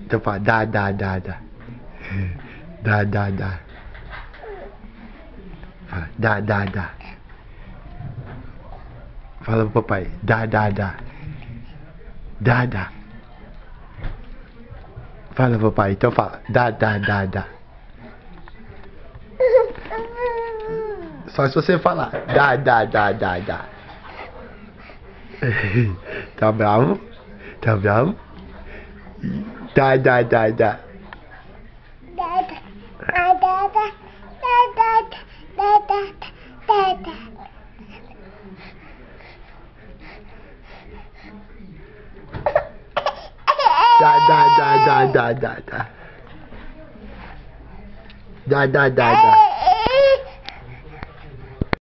Então fala, dá. Fala, dá. Fala pro papai, dá. Fala pro papai, então fala, dá. Só se você falar, dá. Tá bravo? Dá. Dá.